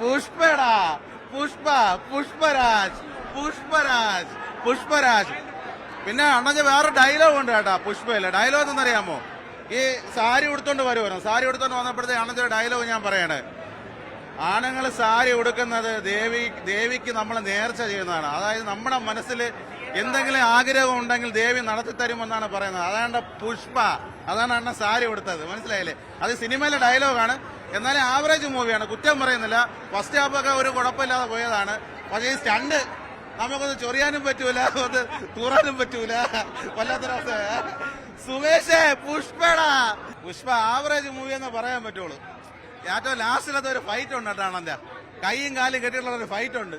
പുഷ്പടാ പുഷ്പ പുഷ്പരാജ് പുഷ്പരാജ് പുഷ്പരാജ്. പിന്നെ അണ്ണന്റെ വേറെ ഡയലോഗ് ഉണ്ട് കേട്ടാ പുഷ്പയില്ല. ഡയലോഗ് എന്നറിയാമോ? ഈ സാരി ഉടുത്തോണ്ട് വരുമായിരുന്നു. സാരി ഉടുത്തോണ്ട് വന്നപ്പോഴത്തേക്ക് അണ്ണന്റെ ഡയലോഗ് ഞാൻ പറയണേ, ആണുങ്ങൾ സാരി ഉടുക്കുന്നത് ദേവിക്ക് നമ്മൾ നേർച്ച ചെയ്യുന്നതാണ്. അതായത് നമ്മുടെ മനസ്സിൽ എന്തെങ്കിലും ആഗ്രഹം ഉണ്ടെങ്കിൽ ദേവി നടത്തി തരുമെന്നാണ് പറയുന്നത്. അതാണ് പുഷ്പ, അതാണ് അണ്ണൻ സാരി ഉടുത്തത്. മനസ്സിലായില്ലേ? അത് സിനിമയിലെ ഡയലോഗാണ്. എന്നാലും ആവറേജ് മൂവിയാണ്, കുറ്റം പറയുന്നില്ല. ഫസ്റ്റ് ഹാഫൊക്കെ ഒരു കുഴപ്പമില്ലാതെ പോയതാണ്. പക്ഷേ ഈ സ്റ്റണ്ട് നമുക്കൊന്ന് ചൊറിയാനും പറ്റൂല, ഒന്ന് തൂറാനും പറ്റൂല. വല്ലാത്തൊരവസ്ഥ. സുമേഷേ പുഷ്പടാ. പുഷ്പ ആവറേജ് മൂവി എന്ന് പറയാൻ പറ്റുള്ളൂ. ഏറ്റവും ലാസ്റ്റിലത്തെ ഒരു ഫൈറ്റ് ഉണ്ട് കേട്ടോ അണ്ണന്റെ. കൈയും കാലും കെട്ടിയിട്ടുള്ള ഒരു ഫൈറ്റ് ഉണ്ട്.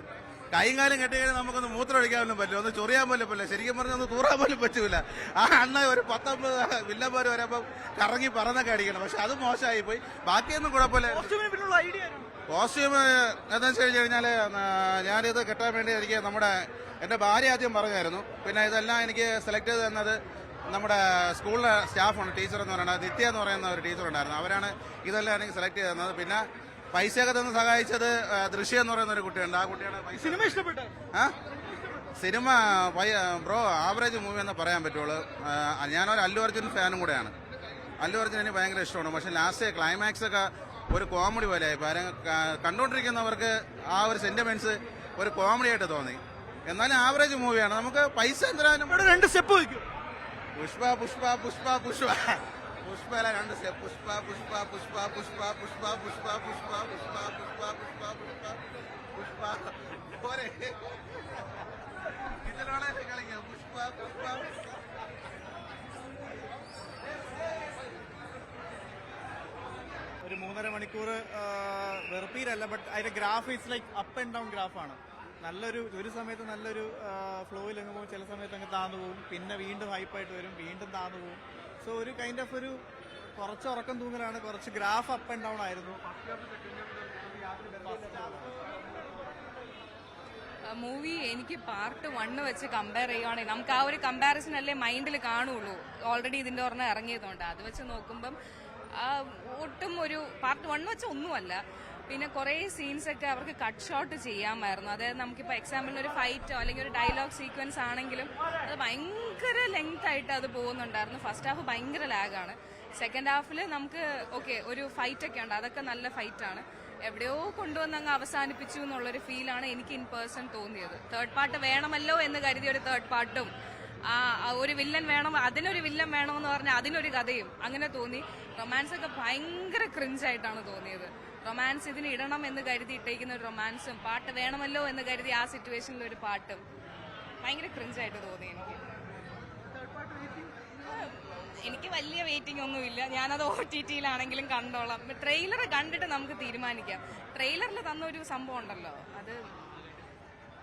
കൈയും കാലും കെട്ടി കഴിഞ്ഞാൽ നമുക്കൊന്ന് മൂത്രം ഒഴിക്കാൻ പോലും പറ്റില്ല, ഒന്ന് ചൊറിയാൻ പോലും പറ്റില്ല. ശരിക്കും പറഞ്ഞാൽ ഒന്ന് തൂറാൻ പോലും പറ്റൂല. ആ അണ്ണ ഒരു 19 വില്ലന്മാർ വരുമ്പം കറങ്ങി പറന്നൊക്കെ അടിക്കണം. പക്ഷെ അത് മോശമായി പോയി. ബാക്കിയൊന്നും കുഴപ്പമില്ല. കോസ്റ്റ്യൂം എന്താ വെച്ച് കഴിഞ്ഞു കഴിഞ്ഞാല് ഞാനിത് കെട്ടാൻ വേണ്ടി എനിക്ക് എന്റെ ഭാര്യ ആദ്യം പറഞ്ഞായിരുന്നു. പിന്നെ ഇതെല്ലാം എനിക്ക് സെലക്ട് ചെയ്ത് തന്നത് നമ്മുടെ സ്കൂളിലെ സ്റ്റാഫാണ്. ടീച്ചർ എന്ന് പറയുന്നത് നിത്യ എന്ന് പറയുന്ന ഒരു ടീച്ചർ ഉണ്ടായിരുന്നു. അവരാണ് ഇതെല്ലാം എനിക്ക് സെലക്ട് ചെയ്ത് തന്നത്. പിന്നെ പൈസയൊക്കെ തന്ന് സഹായിച്ചത് ദൃശ്യം എന്ന് പറയുന്ന ഒരു കുട്ടിയുണ്ട്. ആ കുട്ടിയാണ് സിനിമ ഇഷ്ടപ്പെട്ടത്. സിനിമ ബ്രോ ആവറേജ് മൂവി എന്ന് പറയാൻ പറ്റുള്ളൂ. ഞാനൊരു അല്ലു അർജുൻ ഫാനും കൂടെയാണ്. അല്ലു അർജുൻ എനിക്ക് ഭയങ്കര ഇഷ്ടമാണ്. പക്ഷെ ലാസ്റ്റ് ക്ലൈമാക്സ് ഒക്കെ ഒരു കോമഡി പോലെയായി. കണ്ടുകൊണ്ടിരിക്കുന്നവർക്ക് ആ ഒരു സെന്റിമെന്റ്സ് ഒരു കോമഡി ആയിട്ട് തോന്നി. എന്നാലും ആവറേജ് മൂവിയാണ്. നമുക്ക് പൈസ എന്തിനാലും 2 സ്റ്റെപ്പ് വയ്ക്കും. പുഷ്പ പുഷ്പ പുഷ്പ പുഷ്പ പുഷ്പല 2 സ്റ്റെപ്പ്. പുഷ്പ പുഷ്പ പുഷ്പ പുഷ്പ പുഷ്പ പുഷ്പ പുഷ്പ പുഷ്പ പുഷ്പ പുഷ്പ പുഷ്പ പുഷ്പ പോരെ ഇതിലാണ് കളിക്കാം. പുഷ്പ പുഷ്പ ഒരു 3.5 മണിക്കൂർ വെറുപ്പീരല്ല, ബട്ട് അതിന്റെ graph it's like up and down ഗ്രാഫാണ്. ഒരു സമയത്ത് നല്ലൊരു ഫ്ലോയിൽ അങ്ങ് പോകും, ചില സമയത്ത് അങ്ങ് താന്നു പോകും, പിന്നെ വീണ്ടും ഹൈപ്പായിട്ട് വരും, വീണ്ടും താന്നു പോകും. സോ ഒരു കൈൻഡ് ഓഫ് ഒരു കുറച്ച് ഉറക്കം തൂങ്ങലാണ്, കുറച്ച് ഗ്രാഫ് അപ്പ് ആൻഡ് ഡൗൺ ആയിരുന്നു. മൂവി എനിക്ക് പാർട്ട് 1 വെച്ച് കമ്പയർ ചെയ്യുവാണെങ്കിൽ നമുക്ക് ആ ഒരു കമ്പാരിസൺ അല്ലേ മൈൻഡിൽ കാണുള്ളൂ. ഓൾറെഡി ഇതിന്റെ ഒരെണ്ണം ഇറങ്ങിയതുകൊണ്ട് അത് വെച്ച് നോക്കുമ്പം ഒട്ടും ഒരു പാർട്ട് 1 വെച്ച് ഒന്നുമല്ല. പിന്നെ കുറേ സീൻസ് ഒക്കെ അവർക്ക് കട്ട് ഷോട്ട് ചെയ്യാമായിരുന്നു. അതായത് നമുക്കിപ്പോൾ എക്സാമ്പിളിന് ഒരു ഫൈറ്റോ അല്ലെങ്കിൽ ഒരു ഡയലോഗ് സീക്വൻസ് ആണെങ്കിലും അത് ഭയങ്കര ലെങ്ത് ആയിട്ട് അത് പോകുന്നുണ്ടായിരുന്നു. ഫസ്റ്റ് ഹാഫ് ഭയങ്കര ലാഗാണ്. സെക്കൻഡ് ഹാഫിൽ നമുക്ക് ഓക്കെ ഒരു ഫൈറ്റ് ഒക്കെ ഉണ്ട്, അതൊക്കെ നല്ല ഫൈറ്റാണ്. എവിടെയോ കൊണ്ടുവന്ന് അങ്ങ് അവസാനിപ്പിച്ചു എന്നുള്ളൊരു ഫീലാണ് എനിക്ക് ഇൻ പേഴ്സൺ തോന്നിയത്. തേർഡ് പാർട്ട് വേണമല്ലോ എന്ന് കരുതിയ ഒരു തേർഡ് പാർട്ടും ഒരു വില്ലൻ വേണം, അതിനൊരു വില്ലൻ വേണമെന്ന് പറഞ്ഞാൽ അതിനൊരു കഥയും അങ്ങനെ തോന്നി. റൊമാൻസ് ഒക്കെ ഭയങ്കര ക്രിഞ്ചായിട്ടാണ് തോന്നിയത്. റൊമാൻസ് ഇതിന് ഇടണം എന്ന് കരുതി ഇട്ടേക്കുന്ന ഒരു റൊമാൻസും പാട്ട് വേണമല്ലോ എന്ന് കരുതി ആ സിറ്റുവേഷനിൽ ഒരു പാട്ടും ഭയങ്കര ക്രിഞ്ചായിട്ട് തോന്നി എനിക്ക് വലിയ വെയിറ്റിംഗ് ഒന്നുമില്ല. ഞാനത് OTT-യിലാണെങ്കിലും കണ്ടോളാം. ട്രെയിലർ കണ്ടിട്ട് നമുക്ക് തീരുമാനിക്കാം. ട്രെയിലറിൽ തന്നൊരു സംഭവം ഉണ്ടല്ലോ, അത്